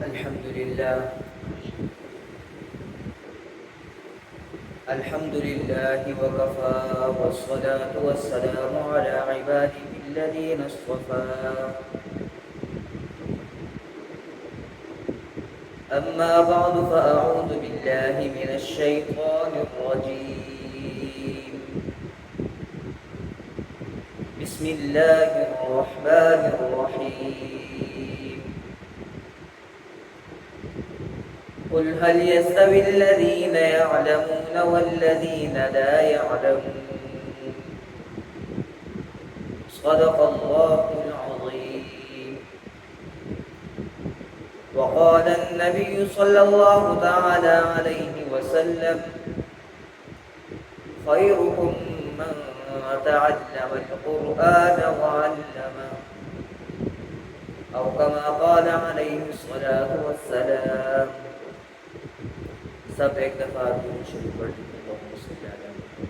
الحمد لله وكفى والصلاة والسلام على عباده الذين اصطفى أما بعد فأعوذ بالله من الشيطان الرجيم بسم الله الرحمن الرحيم قل هل يستوي الذين يعلمون والذين لا يعلمون صدق الله العظيم. وقال النبي صلى الله تعالى عليه وسلم خيركم من تعلم القرآن وعلمه أو كما قال عليه الصلاة والسلام. سب ایک دفعہ درود شریف پڑھ لیجیے. اللہم صل علی محمد.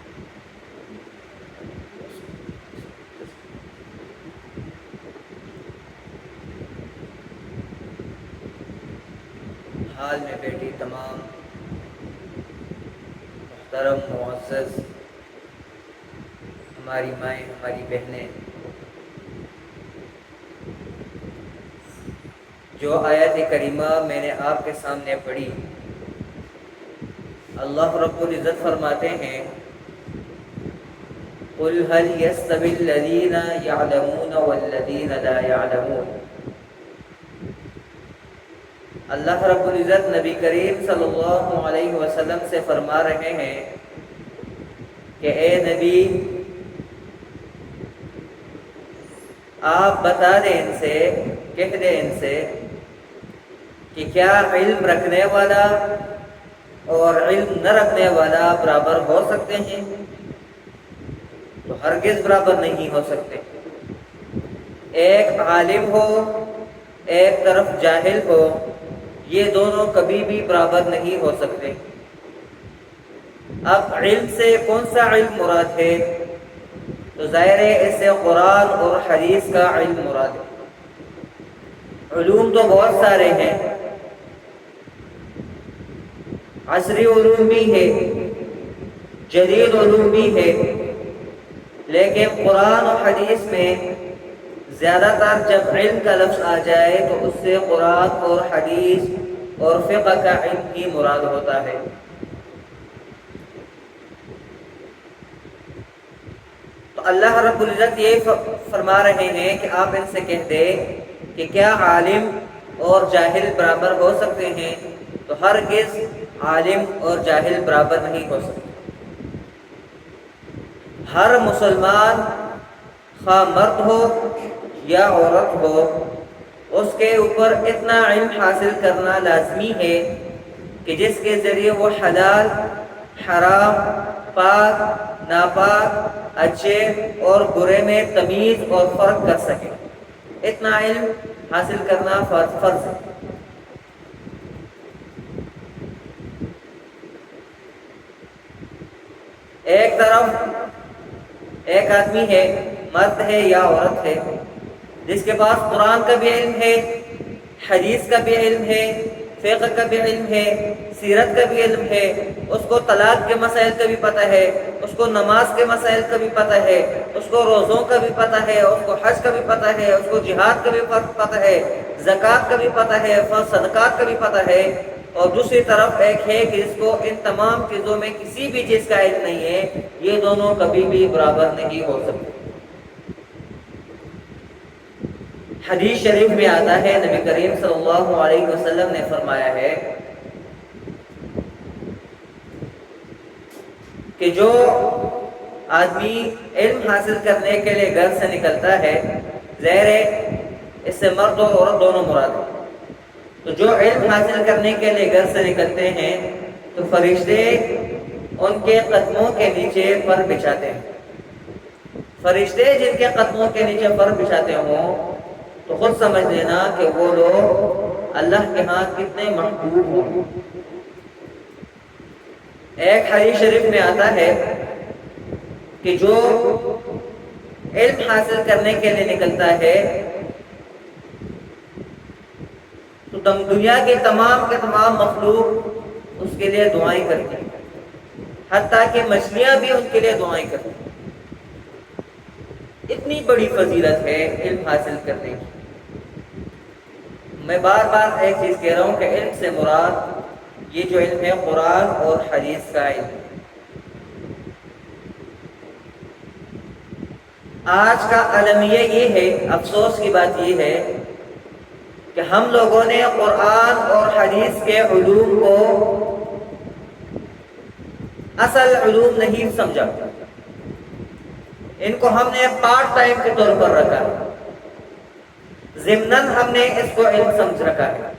حال میں بیٹھی تمام محترم معزز ہماری مائیں، ہماری بہنیں، جو آیت کریمہ میں نے آپ کے سامنے پڑھی، اللہ رب العزت فرماتے ہیں قل هل يستوي الذين يعلمون والذين لا يعلمون. اللہ رب العزت نبی کریم صلی اللہ علیہ وسلم سے فرما رہے ہیں کہ اے نبی، آپ بتا دیں ان سے، کہہ دیں ان سے کہ کیا علم رکھنے والا اور علم نہ رکھنے والا برابر ہو سکتے ہیں؟ تو ہرگز برابر نہیں ہو سکتے. ایک عالم ہو، ایک طرف جاہل ہو، یہ دونوں کبھی بھی برابر نہیں ہو سکتے. اب علم سے کون سا علم مراد ہے؟ تو ظاہر ہے اس سے قرآن اور حدیث کا علم مراد ہے. علوم تو بہت سارے ہیں، عصری علوم بھی ہے، جدید علوم بھی ہے، لیکن قرآن و حدیث میں زیادہ تر جب علم کا لفظ آ جائے تو اس سے قرآن اور حدیث اور فقہ کا علم ہی مراد ہوتا ہے. تو اللہ رب العزت یہ فرما رہے ہیں کہ آپ ان سے کہہ دیں کہ کیا عالم اور جاہل برابر ہو سکتے ہیں؟ تو ہرگز عالم اور جاہل برابر نہیں ہو سکتے. ہر مسلمان خواہ مرد ہو یا عورت ہو، اس کے اوپر اتنا علم حاصل کرنا لازمی ہے کہ جس کے ذریعے وہ حلال، حرام، پاک، ناپاک، اچھے اور برے میں تمیز اور فرق کر سکے. اتنا علم حاصل کرنا فرض ہے. ایک طرف ایک آدمی ہے، مرد ہے یا عورت ہے، جس کے پاس قرآن کا بھی علم ہے، حدیث کا بھی علم ہے، فقہ کا بھی علم ہے، سیرت کا بھی علم ہے، اس کو طلاق کے مسائل کا بھی پتہ ہے، اس کو نماز کے مسائل کا بھی پتہ ہے، اس کو روزوں کا بھی پتہ ہے، اس کو حج کا بھی پتہ ہے، اس کو جہاد کا بھی پتہ ہے، زکوٰۃ کا بھی پتہ ہے، صدقات کا بھی پتہ ہے. اور دوسری طرف ایک ہے کہ اس کو ان تمام چیزوں میں کسی بھی چیز کا علم نہیں ہے. یہ دونوں کبھی بھی برابر نہیں ہو سکتے. حدیث شریف میں آتا ہے، نبی کریم صلی اللہ علیہ وسلم نے فرمایا ہے کہ جو آدمی علم حاصل کرنے کے لیے گھر سے نکلتا ہے، ظاہر ہے اس سے مرد و عورت دونوں مراد ہیں. تو جو علم حاصل کرنے کے لیے گھر سے نکلتے ہیں تو فرشتے ان کے قدموں کے نیچے پر بچھاتے ہیں. فرشتے جن کے قدموں کے نیچے پر بچھاتے ہوں تو خود سمجھ لینا کہ وہ لوگ اللہ کے ہاں کتنے محبوب ہوں. ایک حدیث شریف میں آتا ہے کہ جو علم حاصل کرنے کے لیے نکلتا ہے تو دنیا کی تمام کے تمام مخلوق اس کے لیے دعائیں کرتی ہیں، حتیٰ کہ مچھلیاں بھی ان کے لیے دعائیں کرتی ہیں۔ اتنی بڑی فضیلت ہے علم حاصل کرنے کی۔ میں بار بار ایک چیز کہہ رہا ہوں کہ علم سے مراد یہ جو علم ہے قرآن اور حدیث کا علم۔ آج کا المیہ یہ ہے، افسوس کی بات یہ ہے کہ ہم لوگوں نے قرآن اور حدیث کے علوم کو اصل علوم نہیں سمجھا، ان کو ہم نے پارٹ ٹائم کے طور پر رکھا ہے، ضمناً ہم نے اس کو علم سمجھ رکھا ہے۔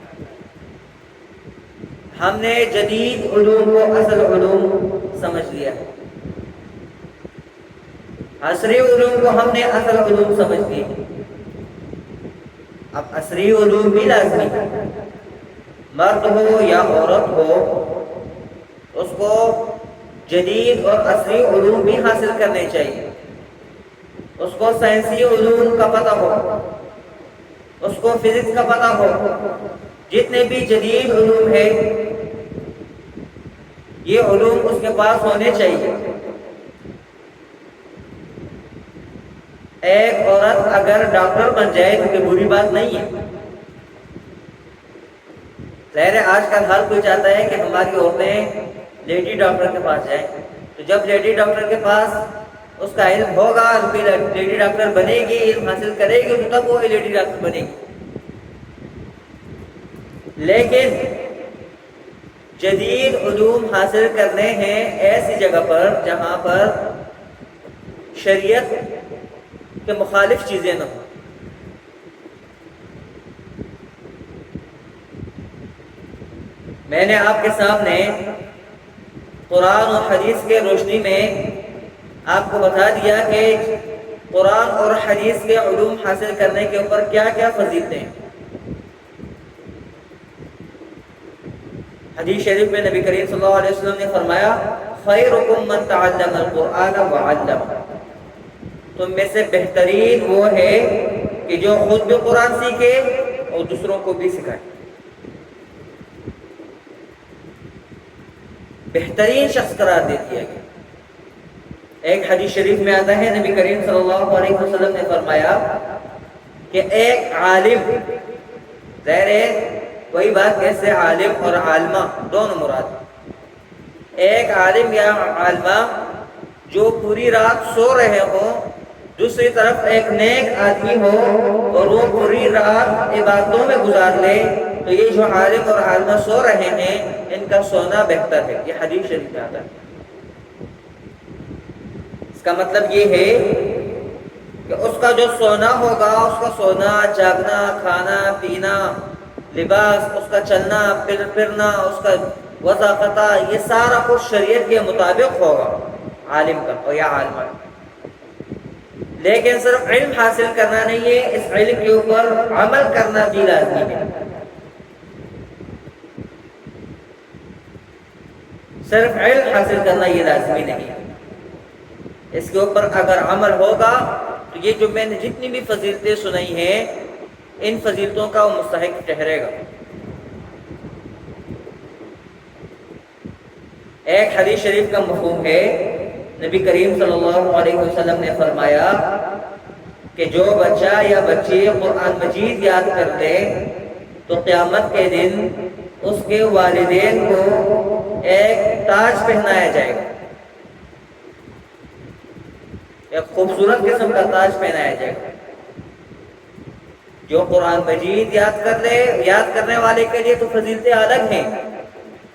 ہم نے جدید علوم کو اصل علوم سمجھ لیا ہے، عصری علوم کو ہم نے اصل علوم سمجھ لی۔ اب عصری علوم بھی لازمی ہے، مرد ہو یا عورت ہو اس کو جدید اور عصری علوم بھی حاصل کرنے چاہیے۔ اس کو سائنسی علوم کا پتہ ہو، اس کو فزکس کا پتہ ہو، جتنے بھی جدید علوم ہے یہ علوم اس کے پاس ہونے چاہیے۔ ایک عورت اگر ڈاکٹر بن جائے تو کوئی بری بات نہیں ہے۔ ظاہر ہے آج کل ہر کوئی چاہتا ہے کہ ہماری عورتیں لیڈی ڈاکٹر کے پاس جائیں، تو جب لیڈی ڈاکٹر کے پاس اس کا علم ہوگا، لیڈی ڈاکٹر بنے گی، علم حاصل کرے گی، تو تب وہ لیڈی ڈاکٹر بنے گی۔ لیکن جدید علوم حاصل کرنے ہیں ایسی جگہ پر جہاں پر شریعت کے مخالف چیزیں نہ ہوں۔ میں نے آپ کے سامنے قرآن اور حدیث کے روشنی میں آپ کو بتا دیا کہ قرآن اور حدیث کے علوم حاصل کرنے کے اوپر کیا کیا فضیلتیں ہیں۔ حدیث شریف میں نبی کریم صلی اللہ علیہ وسلم نے فرمایا خیرکم من تعلم القرآن وعلم، تم میں سے بہترین وہ ہے کہ جو خود بھی قرآن سیکھے اور دوسروں کو بھی سکھائے۔ بہترین شخص قرار دے دیا گیا۔ ایک حدیث شریف میں آتا ہے نبی کریم صلی اللہ علیہ وسلم نے فرمایا کہ ایک عالم، ظاہر ہے کوئی بات کیسے عالم اور عالمہ دونوں مراد، ایک عالم یا عالمہ جو پوری رات سو رہے ہوں، دوسری طرف ایک نیک آدمی ہو اور وہ پوری رات عبادتوں میں گزار لے، تو یہ جو عالم اور عالمہ سو رہے ہیں ان کا سونا بہتر ہے۔ یہ حدیث شریف میں آتا ہے۔ اس کا مطلب یہ ہے کہ اس کا جو سونا ہوگا، اس کا سونا، جاگنا، کھانا پینا، لباس، اس کا چلنا پھرنا، اس کا وضاقتہ، یہ سارا کچھ شریعت کے مطابق ہوگا عالم کا اور یا عالمہ۔ لیکن صرف علم حاصل کرنا نہیں ہے، اس علم کے اوپر عمل کرنا بھی لازمی ہے۔ صرف علم حاصل کرنا یہ لازمی نہیں ہے، اس کے اوپر اگر عمل ہوگا تو یہ جو میں نے جتنی بھی فضیلتیں سنائی ہیں ان فضیلتوں کا وہ مستحق ٹھہرے گا۔ ایک حدیث شریف کا مفہوم ہے، نبی کریم صلی اللہ علیہ وسلم نے فرمایا کہ جو بچہ یا بچی قرآن مجید یاد کر لے تو قیامت کے دن اس کے والدین کو ایک تاج پہنایا جائے گا، ایک خوبصورت قسم کا تاج پہنایا جائے گا۔ جو قرآن مجید یاد کر لے، یاد کرنے والے کے لیے تو فضیلتیں الگ ہیں،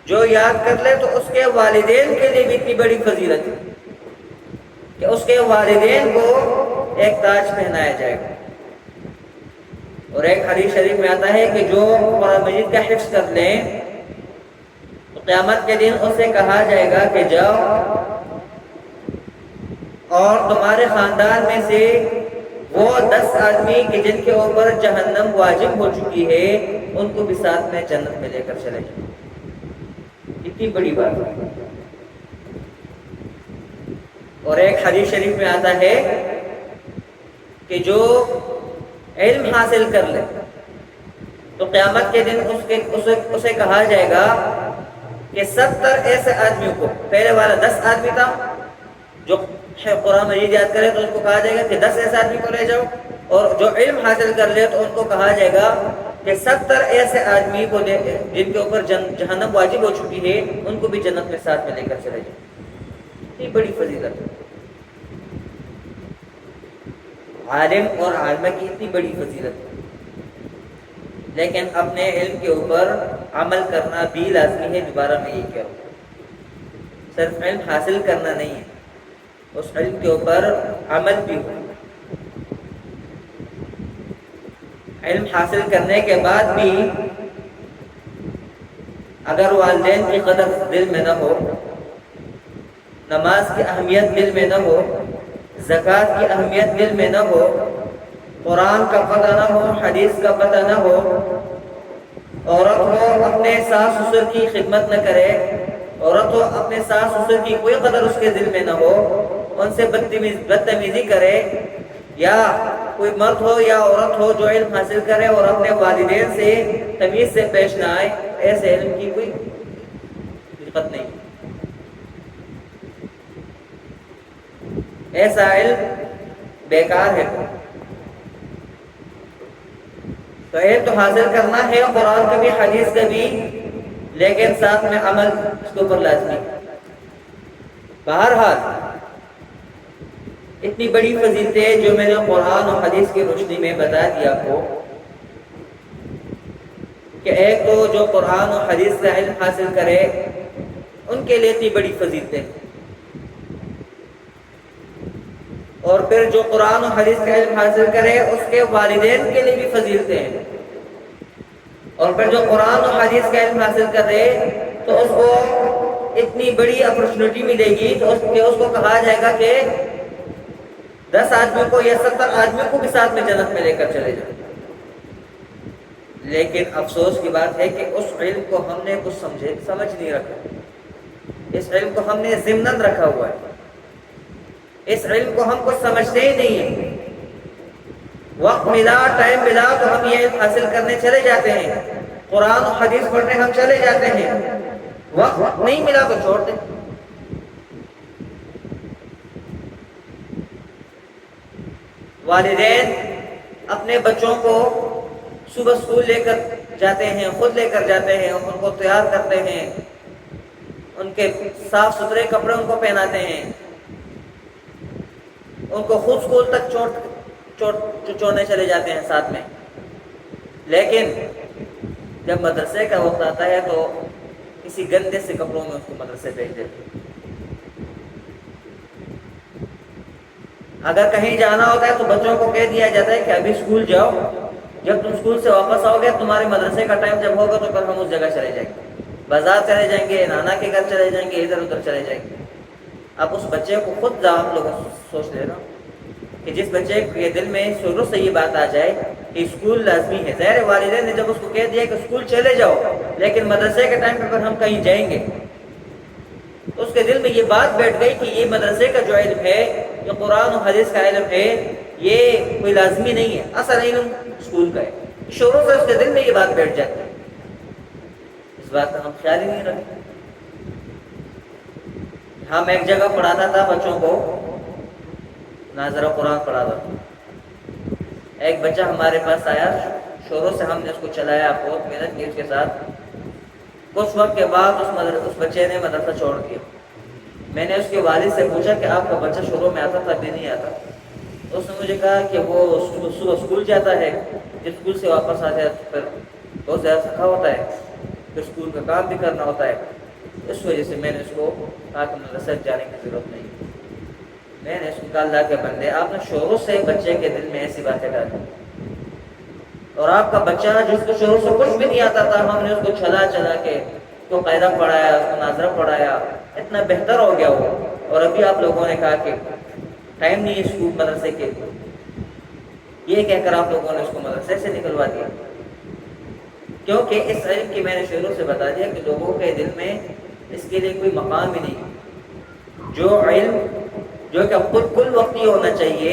جو یاد کر لے تو اس کے والدین کے لیے بھی اتنی بڑی فضیلت ہے کہ اس کے والدین کو ایک تاج پہنایا جائے گا۔ اور ایک حدیث شریف میں آتا ہے کہ جو قرآن مجید کا حفظ کر لیں تو قیامت کے دن اسے کہا جائے گا کہ جاؤ اور تمہارے خاندان میں سے وہ 10 آدمی کہ جن کے اوپر جہنم واجب ہو چکی ہے ان کو بھی ساتھ میں جنت میں لے کر چلے جائیں۔ کتنی بڑی بات ہے۔ اور ایک حدیث شریف میں آتا ہے کہ جو علم حاصل کر لے تو قیامت کے دن اسے کہا جائے گا کہ 70 ایسے آدمیوں کو، پہلے والا 10 آدمی تھا جو قرآن مجید یاد کرے تو ان کو کہا جائے گا کہ 10 ایسے آدمی کو لے جاؤ، اور جو علم حاصل کر لے تو ان کو کہا جائے گا کہ 70 ایسے آدمی کو جن کے اوپر جہنم واجب ہو چکی ہے ان کو بھی جنت میں ساتھ میں لے کر چلے جاؤ۔ اتنی بڑی فضیلت ہے عالم اور عالمہ کی، اتنی بڑی فضیلت ہے، لیکن اپنے علم کے اوپر عمل کرنا بھی لازمی ہے۔ دوبارہ میں یہ کہہ رہا ہوں، صرف علم حاصل کرنا نہیں ہے، اس علم کے اوپر عمل بھی ہو۔ علم حاصل کرنے کے بعد بھی اگر والدین کی قدر دل میں نہ ہو، نماز کی اہمیت دل میں نہ ہو، زکوٰۃ کی اہمیت دل میں نہ ہو، قرآن کا پتہ نہ ہو، حدیث کا پتہ نہ ہو، عورت ہو اپنے ساس سسر کی خدمت نہ کرے، عورت ہو اپنے ساس سسر کی کوئی قدر اس کے دل میں نہ ہو، ان سے بدتمیزی کرے، یا کوئی مرد ہو یا عورت ہو جو علم حاصل کرے اور اپنے والدین سے تمیز سے پیش نہ آئے، ایسے علم کی کوئی حقیقت نہیں، ایسا علم بیکار ہے۔ تو علم تو حاصل کرنا ہے، قرآن کا بھی حدیث کا بھی، لیکن ساتھ میں عمل اس کے اوپر لازمی ہے۔ بہرحال اتنی بڑی فضیلتیں جو میں نے قرآن اور حدیث کی روشنی میں بتا دیا آپ کو، کہ ایک تو جو قرآن اور حدیث کا علم حاصل کرے ان کے لیے اتنی بڑی فضیلتیں، اور پھر جو قرآن اور حدیث کا علم حاصل کرے اس کے والدین کے لیے بھی فضیلتیں ہیں، اور پھر جو قرآن اور حدیث کا علم حاصل کرے تو اس کو اتنی بڑی اپرچونٹی ملے گی تو اس کو کہا جائے گا کہ 10 آدمیوں کو یا 70 آدمیوں کو بھی ساتھ میں جنت میں لے کر چلے جائیں۔ لیکن افسوس کی بات ہے کہ اس علم کو ہم نے کچھ سمجھ نہیں رکھا، اس علم کو ہم نے ضمناً رکھا ہوا ہے، اس علم کو ہم کچھ سمجھتے ہی نہیں ہیں۔ وقت ملا، ٹائم ملا تو ہم یہ علم حاصل کرنے چلے جاتے ہیں، قرآن و حدیث پڑھنے ہم چلے جاتے ہیں، وقت نہیں ملا تو چھوڑ دیں۔ والدین اپنے بچوں کو صبح اسکول لے کر جاتے ہیں، خود لے کر جاتے ہیں، ان کو تیار کرتے ہیں، ان کے صاف ستھرے کپڑے ان کو پہناتے ہیں، ان کو خود اسکول تک چھوڑنے چلے جاتے ہیں ساتھ میں، لیکن جب مدرسے کا وقت آتا ہے تو کسی گندے سے کپڑوں میں اس کو مدرسے بھیج دیتے ہیں۔ اگر کہیں جانا ہوتا ہے تو بچوں کو کہہ دیا جاتا ہے کہ ابھی اسکول جاؤ، جب تم اسکول سے واپس آؤ گے تمہارے مدرسے کا ٹائم جب ہوگا تو پھر ہم اس جگہ چلے جائیں گے، بازار چلے جائیں گے، نانا کے گھر چلے جائیں گے، ادھر ادھر چلے جائیں گے۔ اب اس بچے کو خود آپ لوگ سوچ لینا کہ جس بچے کے دل میں شروع سے یہ بات آ جائے کہ اسکول لازمی ہے، ظاہر والدین نے جب اس کو کہہ دیا کہ اسکول چلے جاؤ لیکن مدرسے کے ٹائم پہ ہم کہیں جائیں گے، تو اس کے دل میں یہ بات بیٹھ گئی کہ یہ مدرسے کا جو علم ہے، جو قرآن و حدیث کا علم ہے، یہ کوئی لازمی نہیں ہے، اصل علم اسکول کا ہے۔ شروع سے اس کے دل میں یہ بات بیٹھ جاتی ہے، اس بات کا ہم خیال ہی نہیں رکھتے۔ ہم ایک جگہ پڑھاتا تھا بچوں کو، ناظرہ قرآن پڑھاتا تھا، ایک بچہ ہمارے پاس آیا، شروع سے ہم نے اس کو چلایا، بہت محنت کی اس کے ساتھ، کچھ وقت کے بعد اس بچے نے مدرسہ چھوڑ دیا۔ میں نے اس کے والد سے پوچھا کہ آپ کا بچہ شروع میں آتا تھا ابھی نہیں آتا؟ تو اس نے مجھے کہا کہ وہ صبح اسکول جاتا ہے، جب اسکول سے واپس آ جائے پھر بہت زیادہ تھکا ہوتا ہے، پھر اسکول کا کام بھی کرنا ہوتا ہے، اس وجہ سے میں نے اس کو کہا کہ مدرسہ جانے کی ضرورت نہیں۔ میں نے اس کو کہا اللہ کے بندے، آپ نے شروع سے بچے کے دل میں ایسی باتیں ڈالی، اور آپ کا بچہ جس کو شروع سے کچھ بھی نہیں آتا تھا، ہم نے اس کو چلا کے اس کو قاعدہ پڑھایا، اس کو ناظرہ پڑھایا، اتنا بہتر ہو گیا وہ، اور ابھی آپ لوگوں نے کہا کہ ٹائم نہیں ہے اسکول مدرسے کے، یہ کہہ کر آپ لوگوں نے اس کو مدرسے سے نکلوا دیا، کیونکہ اس علم کی میں نے شروع سے بتا دیا کہ لوگوں کے دل میں اس کے لیے کوئی مقام ہی نہیں۔ جو علم جو کہ کل وقتی ہونا چاہیے،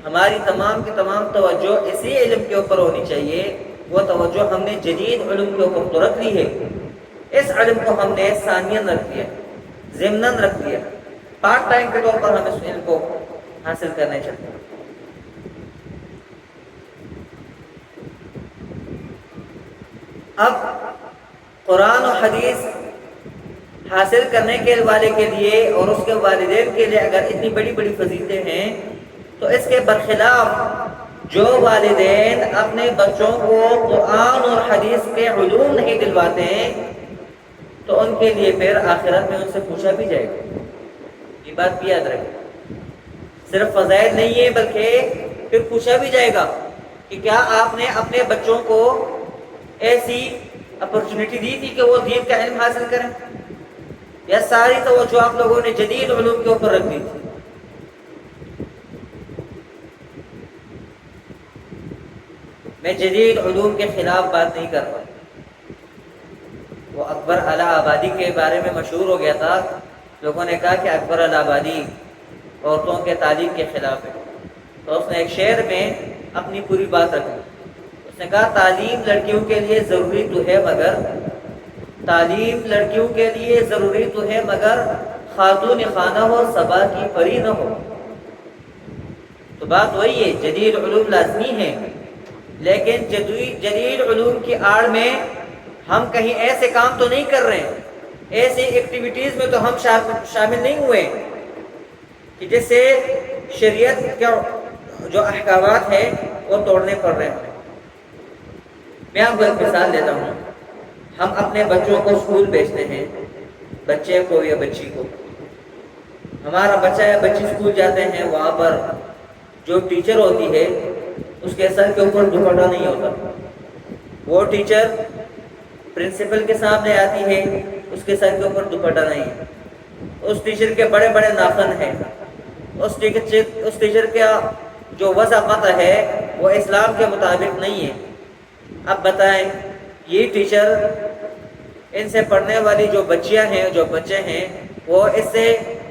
ہماری تمام کی تمام توجہ اسی علم کے اوپر ہونی چاہیے، وہ توجہ ہم نے جدید علوم کے اوپر تو رکھ لی ہے، اس علم کو ہم نے ثانیاً رکھ دیا، ضمناً رکھ دیا، پارٹ ٹائم کے طور پر ہم اس علم کو حاصل کرنے چلتے ہیں۔ اب قرآن و حدیث حاصل کرنے کے والے کے لیے اور اس کے والدین کے لیے اگر اتنی بڑی بڑی فضیلتیں ہیں، تو اس کے برخلاف جو والدین اپنے بچوں کو قرآن اور حدیث کے علوم نہیں دلواتے ہیں، تو ان کے لیے پھر آخرت میں ان سے پوچھا بھی جائے گا۔ یہ بات بھی یاد رکھیں، صرف فضائل نہیں ہے بلکہ پھر پوچھا بھی جائے گا کہ کیا آپ نے اپنے بچوں کو ایسی اپرچونٹی دی تھی کہ وہ دین کا علم حاصل کریں، یا ساری توجہ آپ لوگوں نے جدید علوم کے اوپر رکھ دی تھی؟ میں جدید علوم کے خلاف بات نہیں کر رہا، وہ اکبر الہ آبادی کے بارے میں مشہور ہو گیا تھا، لوگوں نے کہا کہ اکبر الہ آبادی عورتوں کے تعلیم کے خلاف ہے، تو اس نے ایک شعر میں اپنی پوری بات رکھی۔ اس نے کہا تعلیم لڑکیوں کے لیے ضروری تو ہے مگر، تعلیم لڑکیوں کے لیے ضروری تو ہے مگر، خاتون خانہ ہو صبا کی پری نہ ہو۔ تو بات وہی ہے، جدید علوم لازمی ہیں، لیکن جدید علوم کی آڑ میں ہم کہیں ایسے کام تو نہیں کر رہے ہیں، ایسی ایکٹیویٹیز میں تو ہم شامل نہیں ہوئے کہ جس سے شریعت کے جو احکامات ہیں وہ توڑنے پڑ رہے ہیں۔ میں آپ کو ایک مثال دیتا ہوں، ہم اپنے بچوں کو اسکول بھیجتے ہیں، بچے کو یا بچی کو، ہمارا بچہ یا بچی اسکول جاتے ہیں، وہاں پر جو ٹیچر ہوتی ہے اس کے سر کے اوپر دوپٹہ نہیں ہوتا، وہ ٹیچر پرنسپل کے سامنے آتی ہے، اس کے سر کے اوپر دوپٹہ نہیں ہے، اس ٹیچر کے بڑے بڑے ناخن ہیں، اس ٹیچر کا جو وضاحت ہے وہ اسلام کے مطابق نہیں ہے۔ اب بتائیں یہ ٹیچر ان سے پڑھنے والی جو بچیاں ہیں، جو بچے ہیں، وہ اس سے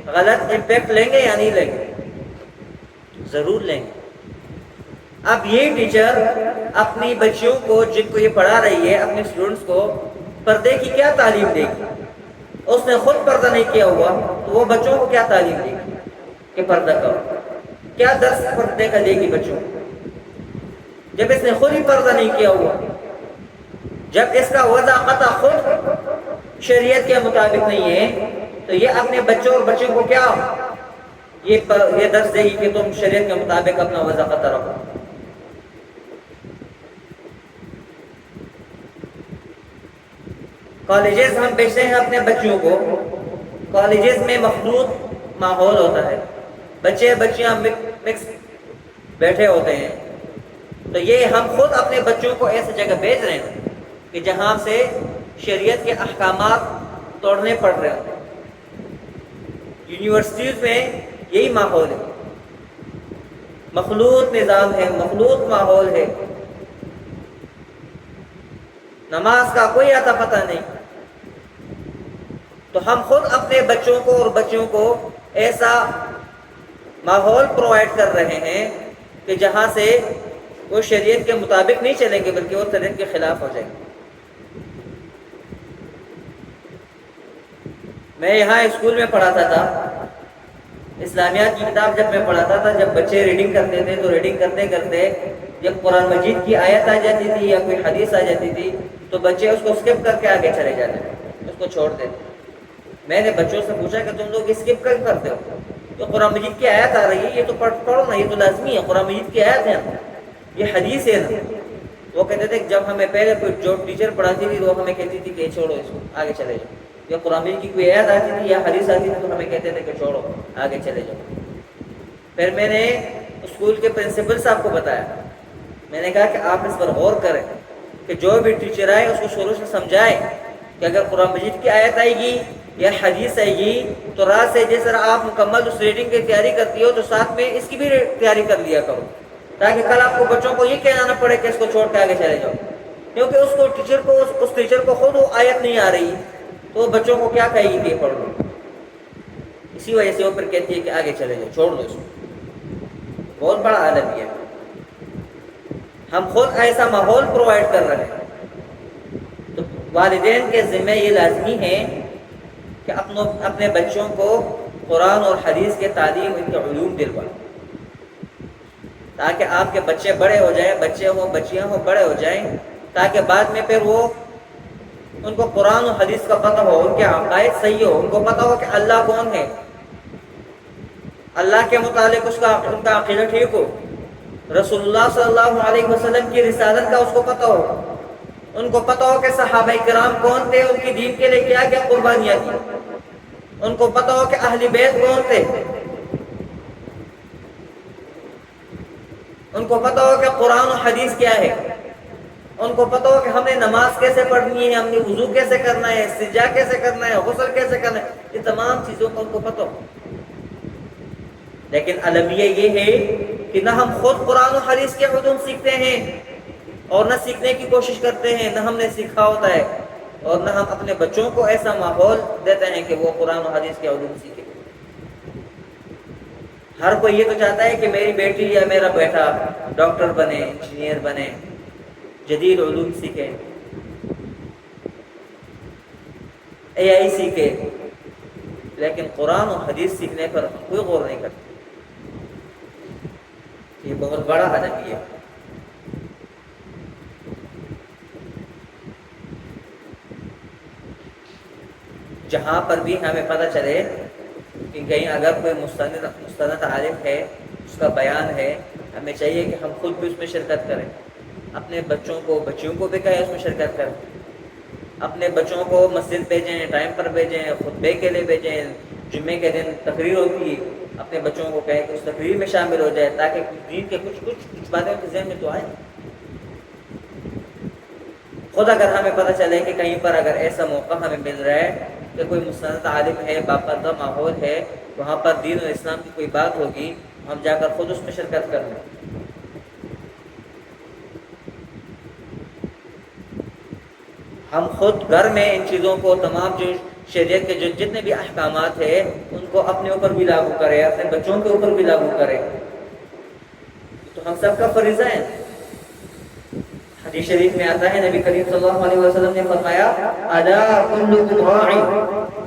غلط امپیکٹ لیں گے یا نہیں لیں گے؟ ضرور لیں گے۔ اب یہ ٹیچر اپنی بچیوں کو، جن کو یہ پڑھا رہی ہے، اپنے اسٹوڈنٹس کو پردے کی کیا تعلیم دے گی؟ اس نے خود پردہ نہیں کیا ہوا تو وہ بچوں کو کیا تعلیم دے گی کہ پردہ کرو؟ کیا درس پردے کا دے گی بچوں کو جب اس نے خود ہی پردہ نہیں کیا ہوا، جب اس کا وضع قطع خود شریعت کے مطابق نہیں ہے؟ تو یہ اپنے بچوں اور بچوں کو کیا یہ درس دے گی کہ تم شریعت کے مطابق اپنا وضع قطع رکھو؟ کالجز ہم بھیجتے ہیں اپنے بچوں کو، کالجز میں مخلوط ماحول ہوتا ہے، بچے بچیاں مکس بیٹھے ہوتے ہیں، تو یہ ہم خود اپنے بچوں کو ایسی جگہ بھیج رہے ہیں کہ جہاں سے شریعت کے احکامات توڑنے پڑ رہے ہیں۔ یونیورسٹیز میں یہی ماحول ہے، مخلوط نظام ہے، مخلوط ماحول ہے، نماز کا کوئی اتا پتہ نہیں۔ تو ہم خود اپنے بچوں کو اور بچیوں کو ایسا ماحول پرووائڈ کر رہے ہیں کہ جہاں سے وہ شریعت کے مطابق نہیں چلیں گے بلکہ وہ شریعت کے خلاف ہو جائیں گے۔ میں یہاں اسکول میں پڑھاتا تھا، اسلامیات کی کتاب جب میں پڑھاتا تھا، جب بچے ریڈنگ کرتے تھے تو ریڈنگ کرتے کرتے جب قرآن مجید کی آیت آ جاتی تھی یا کوئی حدیث آ جاتی تھی تو بچے اس کو اسکپ کر کے آگے چلے جاتے تھے، اس کو چھوڑ دیتے۔ میں نے بچوں سے پوچھا کہ تم لوگ اسکپ کیوں کرتے ہو؟ تو قرآن مجید کی آیت آ رہی ہے، یہ تو پڑھو نا، یہ تو لازمی ہے، قرآن مجید کی آیت ہے نا، یہ حدیث ہے نا۔ وہ کہتے تھے کہ جب ہمیں پہلے کوئی جو ٹیچر پڑھاتی تھی وہ ہمیں کہتی تھی کہ چھوڑو اس کو، آگے چلے جاؤ، یا قرآن مجید کی کوئی آیت آتی تھی یا حدیث آتی تھی تو ہمیں کہتے تھے کہ چھوڑو آگے چلے جاؤ۔ پھر میں نے اسکول کے پرنسپل صاحب کو بتایا، میں نے کہا کہ آپ اس پر غور کریں کہ جو بھی ٹیچر آئے اس کو شروع سے سمجھائے کہ اگر قرآن مجید کی آیت آئے گی یا حدیث آئے گی تو رات سے جس طرح آپ مکمل اس ریڈنگ کی تیاری کرتی ہو تو ساتھ میں اس کی بھی تیاری کر لیا کرو، تاکہ کل آپ کو بچوں کو یہ کہنا نہ پڑے کہ اس کو چھوڑ کے آگے چلے جاؤ، کیونکہ اس ٹیچر کو خود وہ آیت نہیں آ رہی تو وہ بچوں کو کیا کہے گی کہ پڑھ لو، اسی وجہ سے وہ پھر کہتی ہے کہ آگے چلے جاؤ، چھوڑ دو اس کو۔ بہت بڑا عالم یہ ہے۔ ہم خود ایسا ماحول پرووائڈ کر رہے ہیں، تو والدین کے ذمہ یہ لازمی ہے کہ اپنے بچوں کو قرآن اور حدیث کے تعلیم، ان کے علوم دلوائیں، تاکہ آپ کے بچے بڑے ہو جائیں، بچے ہوں بچیاں ہوں بڑے ہو جائیں، تاکہ بعد میں پھر وہ ان کو قرآن و حدیث کا پتہ ہو، ان کے عقائد صحیح ہو، ان کو پتہ ہو کہ اللہ کون ہے، اللہ کے متعلق ان کا عقیدہ ٹھیک ہو، رسول اللہ صلی اللہ علیہ وسلم کی رسالت کا اس کو پتہ ہو، ان کو پتہ ہو کہ صحابہ کرام کون تھے، ان کی دین کے لیے کیا کیا قربانیاں کی، ان کو پتہ ہو کہ اہل بیت کون تھے، ان کو پتہ ہو کہ قرآن و حدیث کیا ہے، ان کو پتہ ہو کہ ہم نے نماز کیسے پڑھنی ہے، ہم نے وضو کیسے کرنا ہے، استنجا کیسے کرنا ہے، غسل کیسے کرنا ہے، یہ تمام چیزوں کا ان کو پتہ ہو۔ لیکن المیہ یہ ہے کہ نہ ہم خود قرآن و حدیث کے علوم سیکھتے ہیں اور نہ سیکھنے کی کوشش کرتے ہیں، نہ ہم نے سیکھا ہوتا ہے، اور نہ ہم اپنے بچوں کو ایسا ماحول دیتے ہیں کہ وہ قرآن و حدیث کے علوم سیکھیں۔ ہر کوئی یہ تو چاہتا ہے کہ میری بیٹی یا میرا بیٹا ڈاکٹر بنے، انجینئر بنے، جدید علوم سیکھے، AI سیکھے، لیکن قرآن و حدیث سیکھنے پر کوئی غور نہیں کرتا۔ یہ بہت بڑا المیہ ہے۔ جہاں پر بھی ہمیں پتہ چلے کہ کہیں اگر کوئی مستند عالم ہے، اس کا بیان ہے، ہمیں چاہیے کہ ہم خود بھی اس میں شرکت کریں، اپنے بچوں کو، بچیوں کو بھی کہیں اس میں شرکت کریں، اپنے بچوں کو مسجد بھیجیں، ٹائم پر بھیجیں، خطبے کے لیے بھیجیں، جمعے کے دن تقریر ہوتی ہے، اپنے بچوں کو کہیں کہ اس تقریر میں شامل ہو جائے، تاکہ دین کے کچھ باتیں ان کے ذہن میں تو آئیں۔ خود اگر ہمیں پتہ چلے کہ کہیں پر اگر ایسا موقع ہمیں مل رہا ہے کہ کوئی مستند عالم ہے، باپردہ ماحول ہے، وہاں پر دین اور اسلام کی کوئی بات ہوگی، ہم جا کر خود اس میں شرکت کر لیں۔ ہم خود گھر میں ان چیزوں کو، تمام جو شریعت کے جتنے بھی احکامات ہیں، ان کو اپنے اوپر بھی لاگو کریں، اپنے بچوں کے اوپر بھی لاگو کریں، تو ہم سب کا فریضہ ہے۔ حدیث شریف میں آتا ہے، نبی کریم صلی اللہ علیہ وسلم نے فرمایا، الا کلکم راع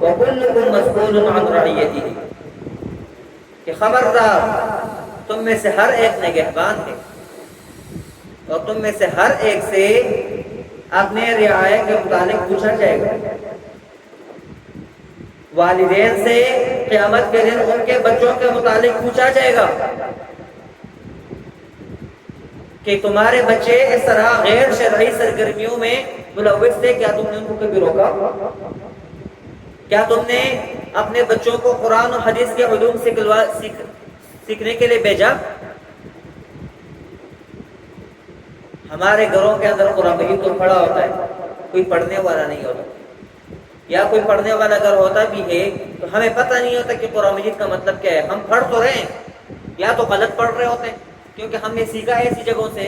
وکلکم مسئول عن رعیتہ، کہ خبردار تم میں سے ہر ایک نگہبان ہے، اور تم میں سے ہر ایک سے اپنے رعایا کے متعلق پوچھا جائے گا۔ والدین سے قیامت کے دن ان کے بچوں کے متعلق پوچھا جائے گا کہ تمہارے بچے اس طرح غیر شرعی سرگرمیوں میں ملوث تھے، کیا تم نے ان کو کبھی روکا؟ کیا تم نے اپنے بچوں کو قرآن و حدیث کے علوم سیکھنے کے لیے بھیجا؟ ہمارے گھروں کے اندر قرآن مجید تو پڑھا ہوتا ہے، کوئی پڑھنے والا نہیں ہوتا، یا کوئی پڑھنے والا اگر ہوتا بھی ہے تو ہمیں پتہ نہیں ہوتا کہ قرآن مجید کا مطلب کیا ہے۔ ہم پڑھ تو رہے ہیں، یا تو غلط پڑھ رہے ہوتے ہیں، کیونکہ ہم نے سیکھا ہے ایسی جگہوں سے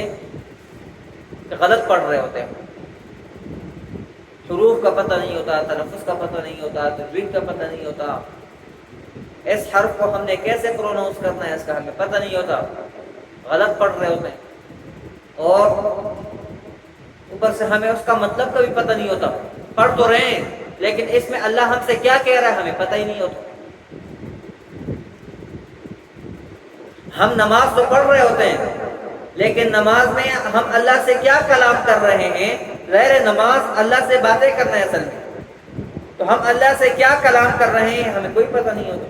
کہ غلط پڑھ رہے ہوتے ہیں، حروف کا پتہ نہیں ہوتا، تلفظ کا پتہ نہیں ہوتا، تجوید کا پتہ نہیں ہوتا، اس حرف کو ہم نے کیسے پروناؤنس کرنا ہے اس کا ہمیں پتہ نہیں ہوتا، غلط پڑھ رہے ہوتے ہیں، اور اوپر سے ہمیں اس کا مطلب کا بھی پتہ نہیں ہوتا۔ پڑھ تو رہے ہیں لیکن اس میں اللہ ہم سے کیا کہہ رہا ہے ہمیں پتہ ہی نہیں ہوتا۔ ہم نماز تو پڑھ رہے ہوتے ہیں، لیکن نماز میں ہم اللہ سے کیا کلام کر رہے ہیں؟ غیر نماز اللہ سے باتیں کرنا ہے اصل میں، تو ہم اللہ سے کیا کلام کر رہے ہیں ہمیں کوئی پتہ نہیں ہوتا۔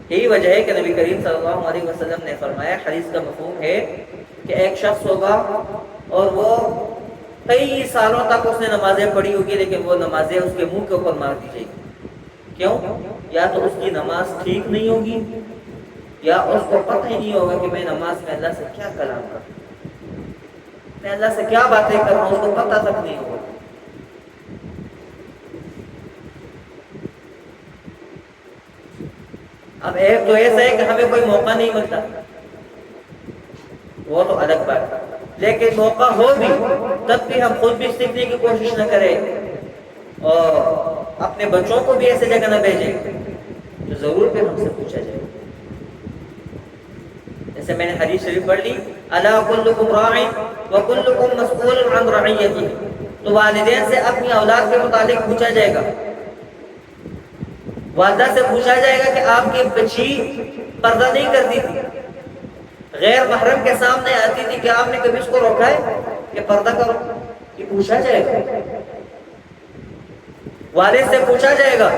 یہی وجہ ہے کہ نبی کریم صلی اللہ علیہ وسلم نے فرمایا، حدیث کا مفہوم ہے کہ ایک شخص ہوگا اور وہ کئی سالوں تک اس نے نمازیں پڑھی ہوگی، لیکن وہ نمازیں اس کے منہ کے اوپر مار دی جائیں گی۔ کیوں؟ یا تو اس کی نماز ٹھیک نہیں ہوگی، یا اس کو پتہ ہی نہیں ہوگا کہ میں نماز میں اللہ سے کیا کلام کروں، میں اللہ سے کیا باتیں کر رہا ہوں، اس کو پتہ تک نہیں ہوگا۔ اب ایک تو ایسا ہے کہ ہمیں کوئی موقع نہیں ملتا، وہ تو الگ بات ہے، لیکن موقع ہو بھی تب بھی ہم خود بھی سیکھنے کی کوشش نہ کریں اور اپنے بچوں کو بھی ایسے جگہ نہ بھیجیں تو ضرور پھر ہم سے پوچھا جائے۔ جیسے میں نے حدیث شریف پڑھ لی، الا کلکم راع وکلکم مسئول عن رعیتہ، تو والدین سے اپنی اولاد کے متعلق پوچھا جائے گا، والدہ سے پوچھا جائے گا کہ آپ کی بچی پردہ نہیں کرتی تھی، غیر محرم کے سامنے آتی تھی، کہ آپ نے کبھی اس کو روکا ہے کہ پردہ کرو؟ یہ پوچھا جائے گا۔ والد سے پوچھا جائے گا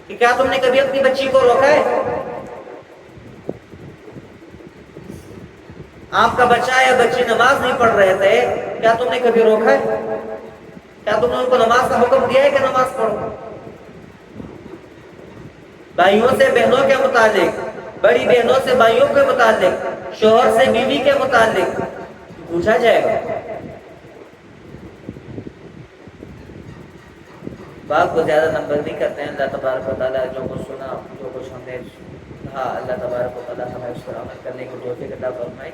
کہ کیا تم نے کبھی اپنی بچی کو روکا ہے؟ آپ کا بچہ یا بچی نماز نہیں پڑھ رہے تھے، کیا تم نے کبھی روکا ہے؟ کیا تم نے ان کو نماز کا حکم دیا ہے کہ نماز پڑھو؟ بھائیوں سے بہنوں کے متعلق، بڑی بہنوں سے بھائیوں کے متعلق، شوہر سے بیوی کے متعلق پوچھا جائے گا۔ بات کو زیادہ نمبر نہیں کرتے ہیں۔ اللہ تبارک و تعالیٰ جو کچھ سنا، جو کچھ ہم نے کہا، اللہ تبارک و تعالیٰ ہمیں اس پر عمل کرنے کی توفیق عطا فرمائے۔